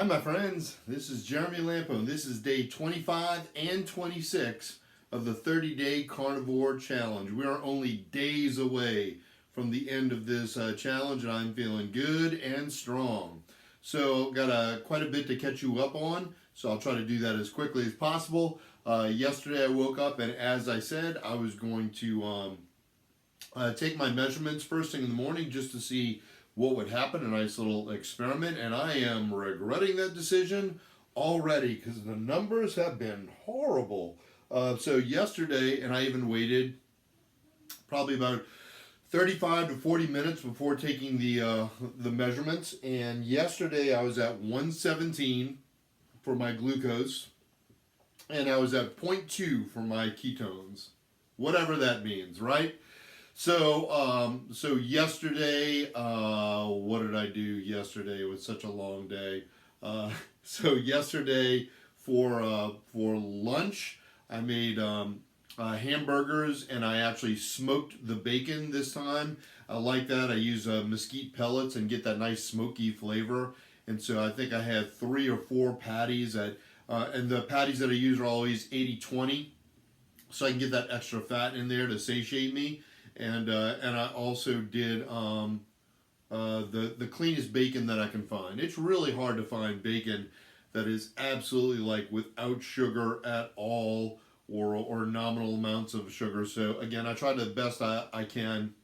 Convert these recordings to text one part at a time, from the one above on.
Hi, my friends. This is Jeremy Lampo. This is day 25 and 26 of the 30-day Carnivore Challenge. We are only days away from the end of this challenge, and I'm feeling good and strong. So, got quite a bit to catch you up on, so I'll try to do that as quickly as possible. Yesterday, I woke up, and as I said, I was going to take my measurements first thing in the morning just to see what would happen, a nice little experiment, and I am regretting that decision already because the numbers have been horrible. So yesterday, and I even waited probably about 35 to 40 minutes before taking the measurements, and yesterday I was at 117 for my glucose, and I was at zero point 0.2 for my ketones, whatever that means, right? So yesterday, what did I do yesterday? It was such a long day. So yesterday for lunch, I made hamburgers, and I actually smoked the bacon this time. I like that. I use mesquite pellets and get that nice smoky flavor. And so I think I had 3 or 4 patties and the patties that I use are always 80-20, so I can get that extra fat in there to satiate me. And I also did the cleanest bacon that I can find. It's really hard to find bacon that is absolutely like without sugar at all, or nominal amounts of sugar. So again, I tried the best I can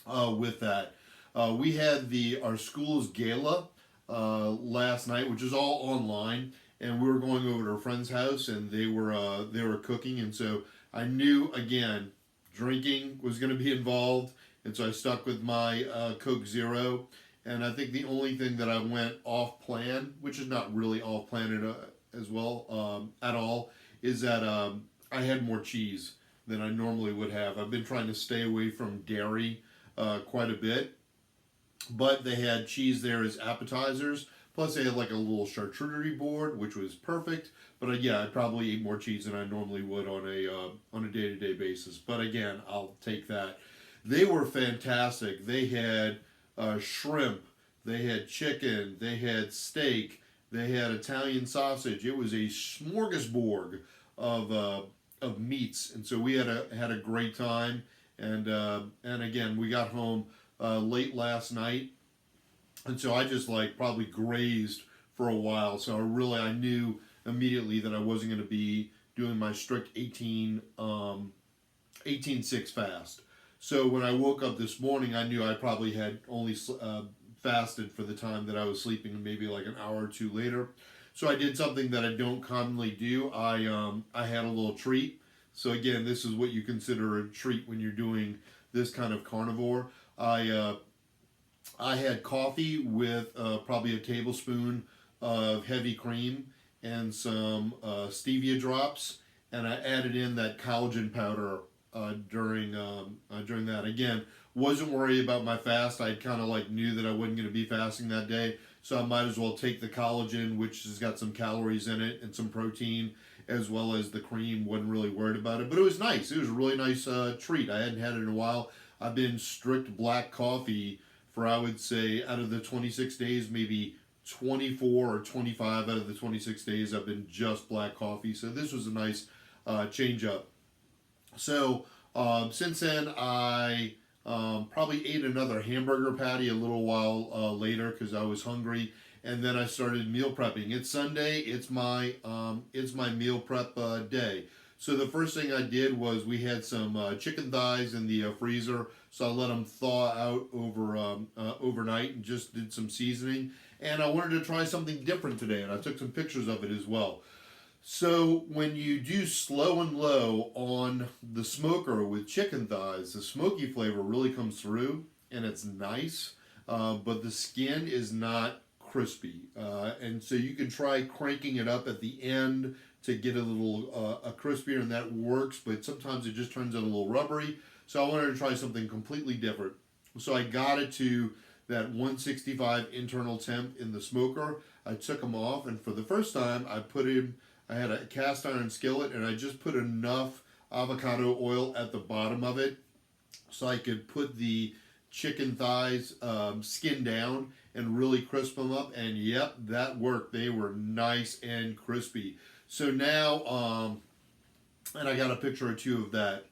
with that. We had our school's gala last night, which is all online, and we were going over to a friend's house, and they were cooking, and so I knew again drinking was going to be involved, and so I stuck with my Coke Zero. And I think the only thing that I went off plan, which is not really off plan as well at all, is that I had more cheese than I normally would have. I've been trying to stay away from dairy quite a bit, but they had cheese there as appetizers. Plus, they had like a little charcuterie board, which was perfect. But yeah, I probably ate more cheese than I normally would on a day-to-day basis. But again, I'll take that. They were fantastic. They had shrimp, they had chicken, they had steak, they had Italian sausage. It was a smorgasbord of meats, and so we had a great time. And again, we got home late last night. And so I just probably grazed for a while. So I knew immediately that I wasn't going to be doing my strict 18-6 fast. So when I woke up this morning, I knew I probably had only fasted for the time that I was sleeping, maybe like an hour or two later. So I did something that I don't commonly do. I had a little treat. So again, this is what you consider a treat when you're doing this kind of carnivore. I had coffee with probably a tablespoon of heavy cream and some stevia drops, and I added in that collagen powder during that. Again, wasn't worried about my fast. I kind of knew that I wasn't going to be fasting that day, so I might as well take the collagen, which has got some calories in it and some protein, as well as the cream. Wasn't really worried about it, but it was nice. It was a really nice treat. I hadn't had it in a while. I've been strict black coffee for, I would say, out of the 26 days, maybe 24 or 25 out of the 26 days I've been just black coffee. So this was a nice change up. So since then, I probably ate another hamburger patty a little while later because I was hungry, and then I started meal prepping. It's Sunday. It's my meal prep day. So the first thing I did was we had some chicken thighs in the freezer, so I let them thaw out overnight and just did some seasoning. And I wanted to try something different today, and I took some pictures of it as well. So when you do slow and low on the smoker with chicken thighs, the smoky flavor really comes through, and it's nice, but the skin is not crispy. And so you can try cranking it up at the end to get a little crispier, and that works, but sometimes it just turns out a little rubbery. So I wanted to try something completely different. So I got it to that 165 internal temp in the smoker. I took them off, and for the first time, I had a cast iron skillet, and I just put enough avocado oil at the bottom of it so I could put the chicken thighs skinned down and really crisp them up. And yep, that worked. They were nice and crispy. So now, and I got a picture or two of that.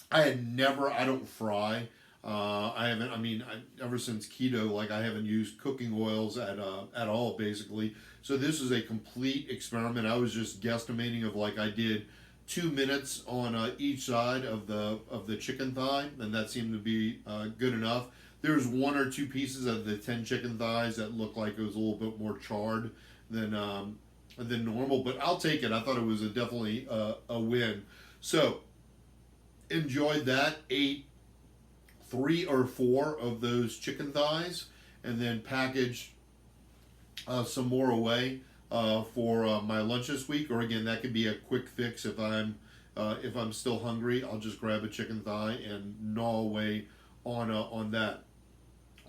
I don't fry. I haven't, ever since keto, like I haven't used cooking oils at all, basically. So this is a complete experiment. I was just guesstimating of like I did 2 minutes on each side of the chicken thigh, and that seemed to be good enough. There's one or two pieces of the 10 chicken thighs that looked like it was a little bit more charred than normal, but I'll take it. I thought it was definitely a win. So enjoyed that. Ate 3 or 4 of those chicken thighs, and then packaged some more away for my lunch this week. Or again, that could be a quick fix if I'm still hungry. I'll just grab a chicken thigh and gnaw away on that.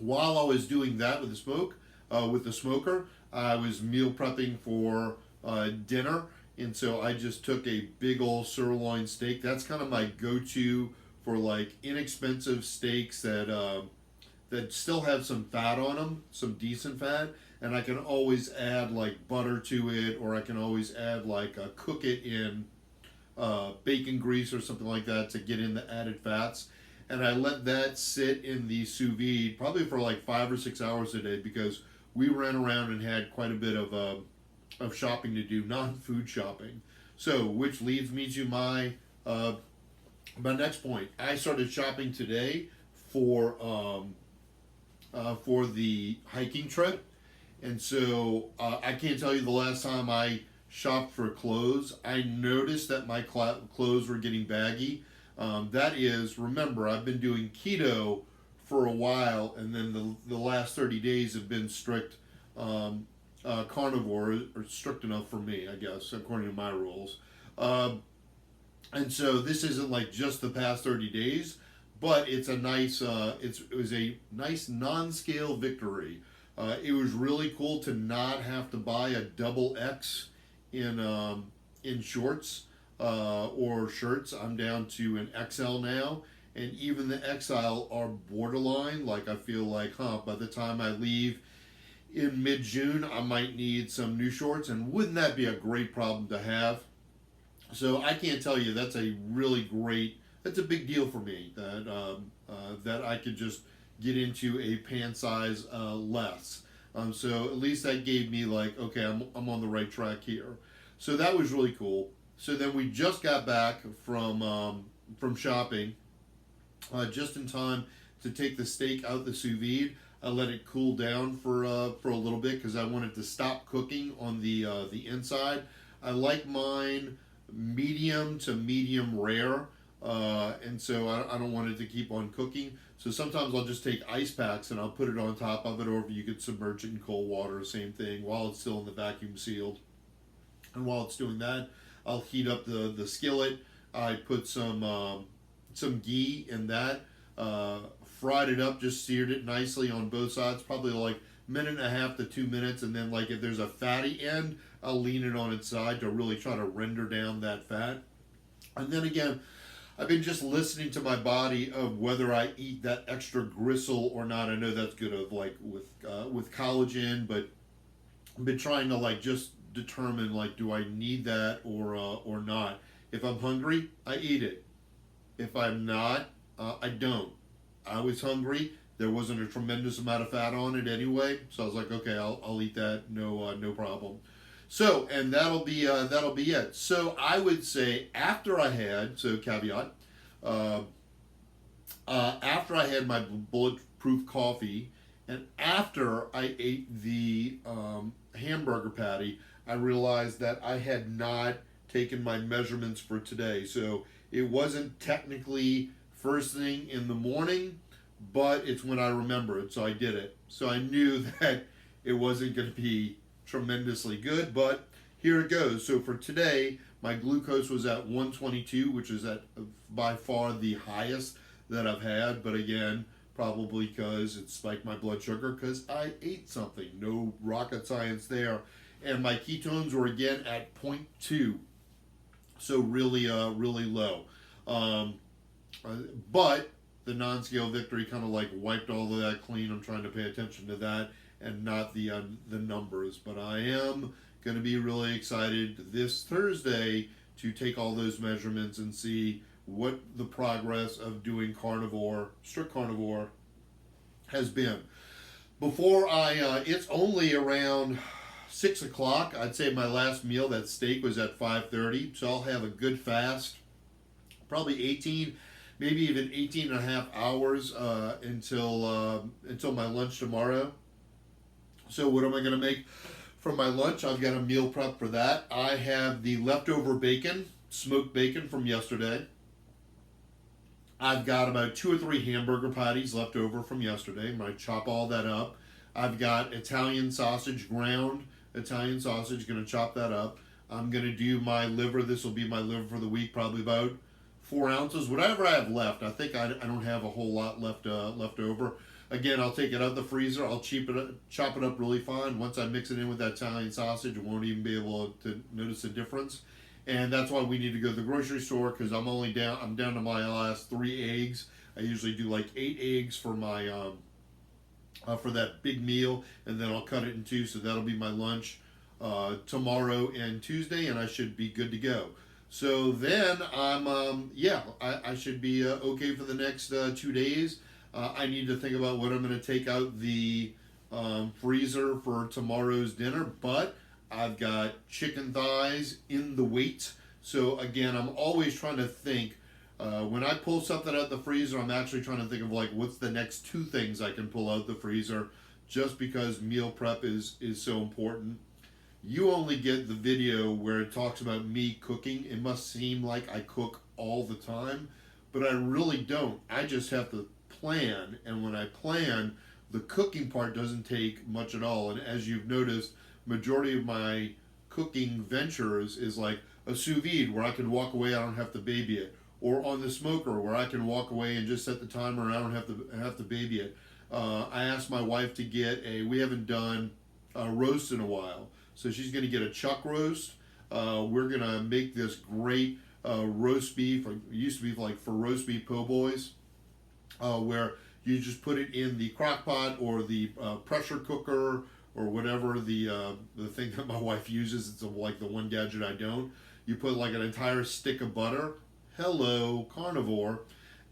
While I was doing that with the smoker, I was meal prepping for dinner, and so I just took a big old sirloin steak. That's kind of my go-to for like inexpensive steaks that still have some fat on them, some decent fat, and I can always add like butter to it, or I can always add like cook it in bacon grease or something like that to get in the added fats. And I let that sit in the sous vide probably for like 5 or 6 hours a day, because we ran around and had quite a bit of shopping to do, non-food shopping. So, which leads me to my next point. I started shopping today for the hiking trip, and so I can't tell you the last time I shopped for clothes. I noticed that my clothes were getting baggy. That is, remember, I've been doing keto for a while, and then the last 30 days have been strict carnivore, or strict enough for me, I guess, according to my rules. And so this isn't like just the past 30 days, but it's a nice, it was a nice non-scale victory. It was really cool to not have to buy a double X in shorts or shirts. I'm down to an XL now, and even the XL are borderline. Like I feel like, by the time I leave in mid-June, I might need some new shorts, and wouldn't that be a great problem to have? So I can't tell you, that's a really great, that's a big deal for me, that I could just get into a pant size less. So at least that gave me like, okay, I'm on the right track here. So that was really cool. So then we just got back from shopping, just in time to take the steak out the sous vide. I let it cool down for a little bit because I wanted to stop cooking on the inside. I like mine medium to medium rare, and so I don't want it to keep on cooking. So sometimes I'll just take ice packs and I'll put it on top of it, or if you could submerge it in cold water, same thing, while it's still in the vacuum sealed. And while it's doing that, I'll heat up the skillet. I put some ghee in that, fried it up, just seared it nicely on both sides, probably like 1.5 to 2 minutes, and then like if there's a fatty end, I'll lean it on its side to really try to render down that fat. And then again, I've been just listening to my body of whether I eat that extra gristle or not. I know that's good of like with collagen, but I've been trying to like just determine like, do I need that or not. If I'm hungry, I eat it. If I'm not, I don't. I was hungry. There wasn't a tremendous amount of fat on it anyway, so I was like, okay, I'll eat that, no problem. So, and that'll be it. So I would say after I had, so caveat, after I had my bulletproof coffee, and after I ate the hamburger patty, I realized that I had not taken my measurements for today. So it wasn't technically first thing in the morning, but it's when I remember it, so I did it. So I knew that it wasn't going to be tremendously good, but here it goes. So for today, my glucose was at 122, which is at by far the highest that I've had, but again, probably because it spiked my blood sugar because I ate something. No rocket science there. And my ketones were again at 0.2, so really low. But the non-scale victory kind of like wiped all of that clean. I'm trying to pay attention to that and not the numbers. But I am going to be really excited this Thursday to take all those measurements and see what the progress of doing carnivore, strict carnivore, has been. Before it's only around 6 o'clock. I'd say my last meal, that steak, was at 5:30. So I'll have a good fast, probably 18, maybe even 18 and a half hours until my lunch tomorrow. So what am I going to make for my lunch? I've got a meal prep for that. I have the leftover bacon, smoked bacon from yesterday. I've got about 2 or 3 hamburger patties left over from yesterday. I'm going to chop all that up. I've got Italian sausage, ground Italian sausage, going to chop that up. I'm going to do my liver. This will be my liver for the week, probably about 4 ounces, whatever I have left. I think I don't have a whole lot left over. Again, I'll take it out of the freezer. I'll chop it up really fine. Once I mix it in with that Italian sausage, you won't even be able to notice a difference. And that's why we need to go to the grocery store, because I'm down to my last 3 eggs. I usually do like 8 eggs for my for that big meal, and then I'll cut it in 2, so that'll be my lunch tomorrow and Tuesday, and I should be good to go. So then I should be okay for the next 2 days. I need to think about what I'm going to take out the freezer for tomorrow's dinner, but I've got chicken thighs in the weight. So again, I'm always trying to think, when I pull something out the freezer, I'm actually trying to think of like what's the next 2 things I can pull out the freezer, just because meal prep is so important. You only get the video where it talks about me cooking. It must seem like I cook all the time, but I really don't. I just have to plan, and when I plan, the cooking part doesn't take much at all. And as you've noticed, majority of my cooking ventures is like a sous vide where I can walk away, I don't have to baby it, or on the smoker where I can walk away and just set the timer and I don't have to baby it. I asked my wife to get we haven't done a roast in a while, so she's going to get a chuck roast. We're going to make this great roast beef. It used to be like for roast beef po' boys, where you just put it in the crock pot or the pressure cooker or whatever the thing that my wife uses. It's like the one gadget I don't. You put like an entire stick of butter, hello, carnivore,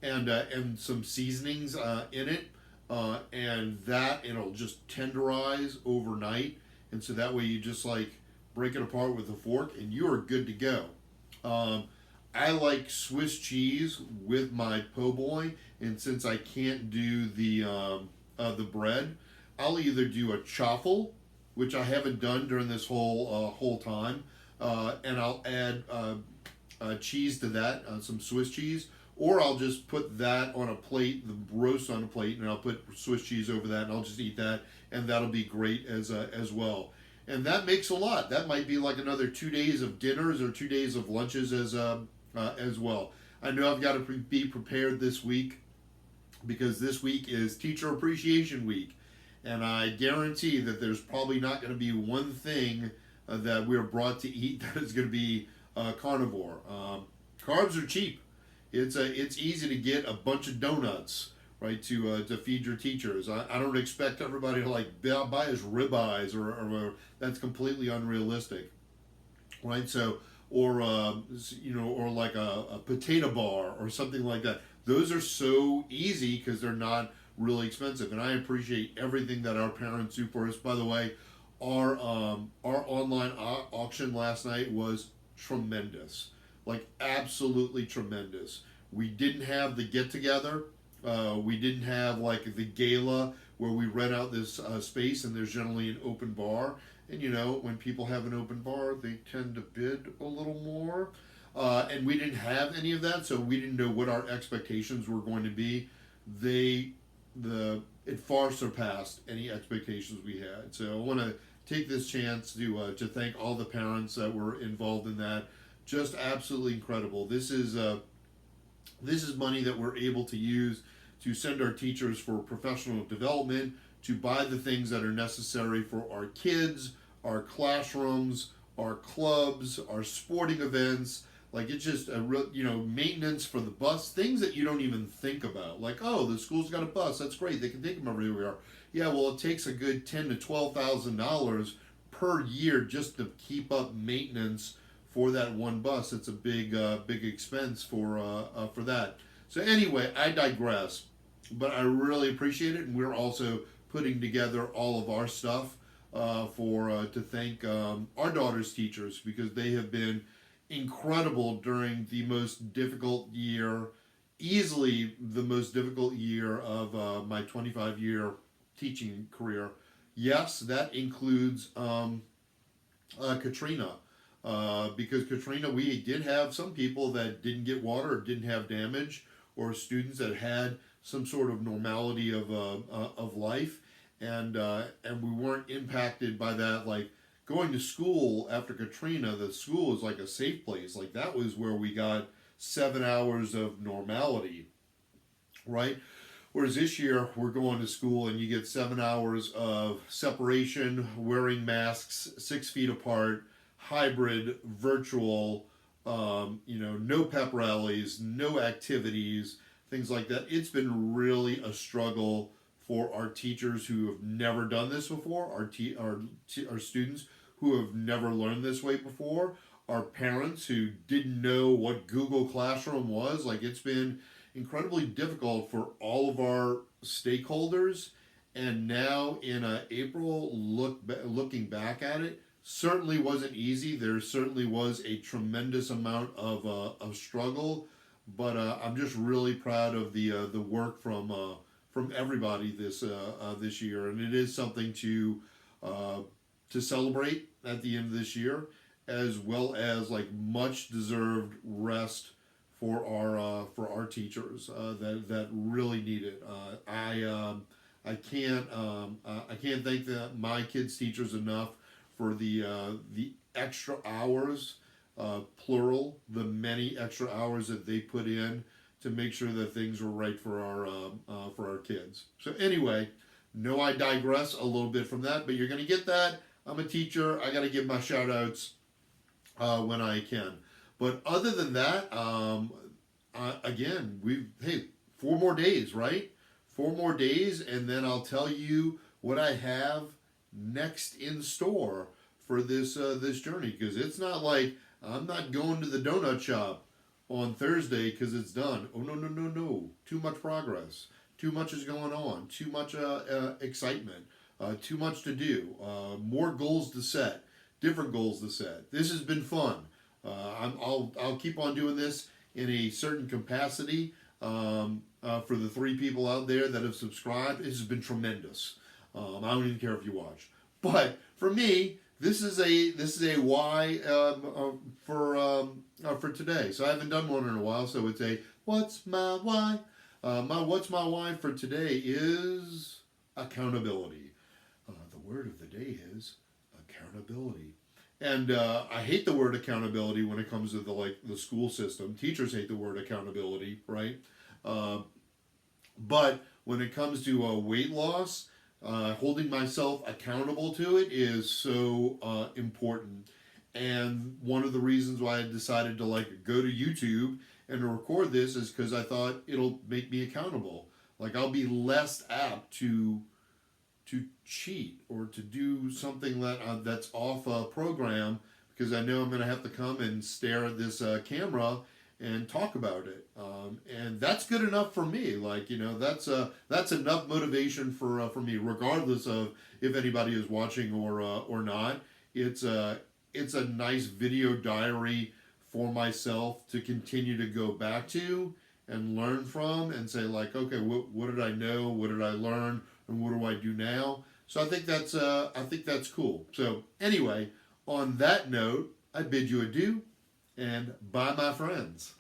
and some seasonings in it, and that it'll just tenderize overnight, and so that way you just like break it apart with a fork and you are good to go. I like Swiss cheese with my po' boy, and since I can't do the bread, I'll either do a chaffle, which I haven't done during this whole time, and I'll add cheese to that, some Swiss cheese, or I'll just put that on a plate, the roast on a plate, and I'll put Swiss cheese over that, and I'll just eat that, and that'll be great as well. And that makes a lot. That might be like another 2 days of dinners or 2 days of lunches as well. I know I've got to be prepared this week, because this week is Teacher Appreciation Week, and I guarantee that there's probably not going to be one thing that we're brought to eat that is going to be carnivore. Carbs are cheap. It's easy to get a bunch of donuts, right, to feed your teachers. I don't expect everybody to like buy us ribeyes or that's completely unrealistic, right? So or like a potato bar or something like that. Those are so easy because they're not really expensive, and I appreciate everything that our parents do for us. By the way, our online auction last night was tremendous, like absolutely tremendous. We didn't have the get together. We didn't have like the gala where we rent out this space and there's generally an open bar. And when people have an open bar, they tend to bid a little more. And we didn't have any of that, so we didn't know what our expectations were going to be. It far surpassed any expectations we had. So I want to take this chance to thank all the parents that were involved in that. Just absolutely incredible. This is money that we're able to use to send our teachers for professional development, to buy the things that are necessary for our kids, our classrooms, our clubs, our sporting events. Like it's just a real, maintenance for the bus, things that you don't even think about. Like, oh, the school's got a bus, that's great, they can take them everywhere. Yeah, well, it takes a good $10,000 to $12,000 per year just to keep up maintenance for that one bus. It's a big expense for that. So anyway, I digress, but I really appreciate it, and we're also putting together all of our stuff to thank our daughter's teachers, because they have been incredible during the most difficult year, easily the most difficult year of my 25-year teaching career. Yes, that includes Katrina. Because Katrina, we did have some people that didn't get water or didn't have damage, or students that had some sort of normality of life, and we weren't impacted by that. Like going to school after Katrina, the school was like a safe place. Like that was where we got 7 hours of normality, right? Whereas this year, we're going to school and you get 7 hours of separation, wearing masks 6 feet apart, hybrid, virtual, no pep rallies, no activities, things like that. It's been really a struggle for our teachers who have never done this before, our students who have never learned this way before, our parents who didn't know what Google Classroom was. Like it's been incredibly difficult for all of our stakeholders. And now in April, looking back at it, certainly wasn't easy. There certainly was a tremendous amount of struggle, but I'm just really proud of the work from everybody this year, and it is something to celebrate at the end of this year, as well as like much deserved rest for our teachers that really need it. I can't thank my kids' teachers enough for the extra hours, plural, the many extra hours that they put in to make sure that things were right for our kids. So anyway, no, I digress a little bit from that, but you're going to get that. I'm a teacher. I got to give my shout outs when I can. But other than that, again, 4 more days, right? 4 more days, and then I'll tell you what I have next in store for this journey, because it's not like I'm not going to the donut shop on Thursday because it's done. Oh no. Too much progress. Too much is going on. Too much excitement. Too much to do. More goals to set. Different goals to set. This has been fun. I'll keep on doing this in a certain capacity. For the 3 people out there that have subscribed, it has been tremendous. I don't even care if you watch. But for me, this is a why for today. So I haven't done one in a while. So it's a what's my why. What's my why for today is accountability. The word of the day is accountability. And I hate the word accountability when it comes to the school system. Teachers hate the word accountability, right? But when it comes to weight loss, holding myself accountable to it is so important. And one of the reasons why I decided to go to YouTube and to record this is because I thought it'll make me accountable. Like I'll be less apt to cheat or to do something that's off a program, because I know I'm going to have to come and stare at this camera and talk about it, and that's good enough for me. That's enough motivation for me, regardless of if anybody is watching or not. It's a nice video diary for myself to continue to go back to and learn from, and say okay, what did I know? What did I learn? And what do I do now? So I think that's cool. So anyway, on that note, I bid you adieu, and bye, my friends.